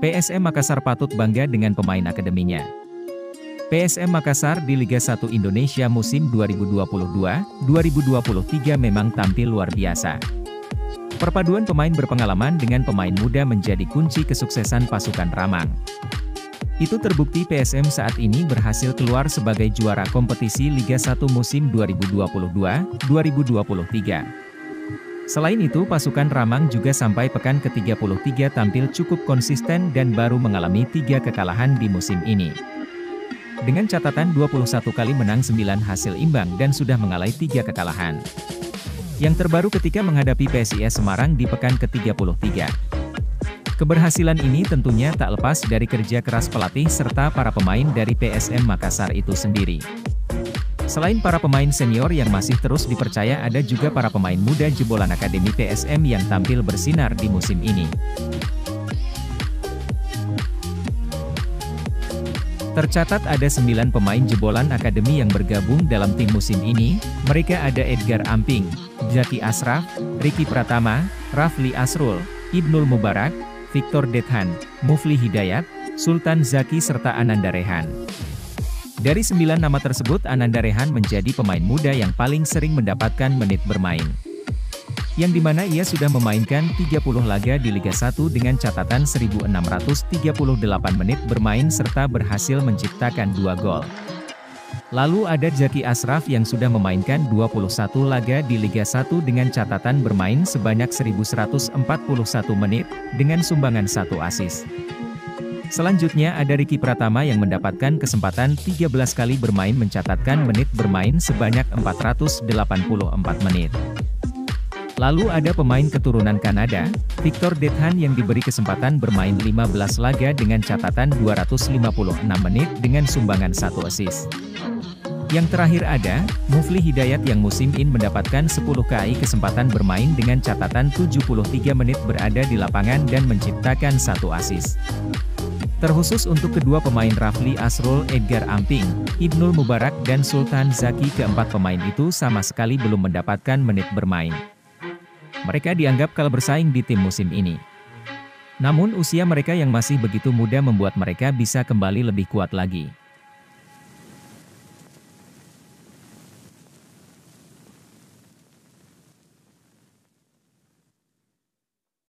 PSM Makassar patut bangga dengan pemain akademinya. PSM Makassar di Liga 1 Indonesia musim 2022-2023 memang tampil luar biasa. Perpaduan pemain berpengalaman dengan pemain muda menjadi kunci kesuksesan pasukan Ramang. Itu terbukti PSM saat ini berhasil keluar sebagai juara kompetisi Liga 1 musim 2022-2023. Selain itu, pasukan Ramang juga sampai pekan ke-33 tampil cukup konsisten dan baru mengalami 3 kekalahan di musim ini. Dengan catatan 21 kali menang 9 hasil imbang dan sudah mengalami 3 kekalahan. Yang terbaru ketika menghadapi PSIS Semarang di pekan ke-33. Keberhasilan ini tentunya tak lepas dari kerja keras pelatih serta para pemain dari PSM Makassar itu sendiri. Selain para pemain senior yang masih terus dipercaya, ada juga para pemain muda jebolan Akademi PSM yang tampil bersinar di musim ini. Tercatat ada 9 pemain jebolan Akademi yang bergabung dalam tim musim ini. Mereka ada Edgar Amping, Zaki Asraf, Ricky Pratama, Rafli Asrul, Ibnul Mubarak, Victor Dethan, Mufli Hidayat, Sultan Zaki serta Ananda Rehan. Dari 9 nama tersebut, Ananda Rehan menjadi pemain muda yang paling sering mendapatkan menit bermain. Yang dimana ia sudah memainkan 30 laga di Liga 1 dengan catatan 1638 menit bermain serta berhasil menciptakan 2 gol. Lalu ada Zaki Asraf yang sudah memainkan 21 laga di Liga 1 dengan catatan bermain sebanyak 1141 menit, dengan sumbangan 1 assist. Selanjutnya ada Ricky Pratama yang mendapatkan kesempatan 13 kali bermain mencatatkan menit bermain sebanyak 484 menit. Lalu ada pemain keturunan Kanada, Victor Dethan yang diberi kesempatan bermain 15 laga dengan catatan 256 menit dengan sumbangan 1 assist. Yang terakhir ada Mufli Hidayat yang musim ini mendapatkan 10 kali kesempatan bermain dengan catatan 73 menit berada di lapangan dan menciptakan 1 assist. Terkhusus untuk kedua pemain Rafli Asrul, Edgar Amping, Ibnul Mubarak dan Sultan Zaki, keempat pemain itu sama sekali belum mendapatkan menit bermain. Mereka dianggap kalah bersaing di tim musim ini. Namun usia mereka yang masih begitu muda membuat mereka bisa kembali lebih kuat lagi.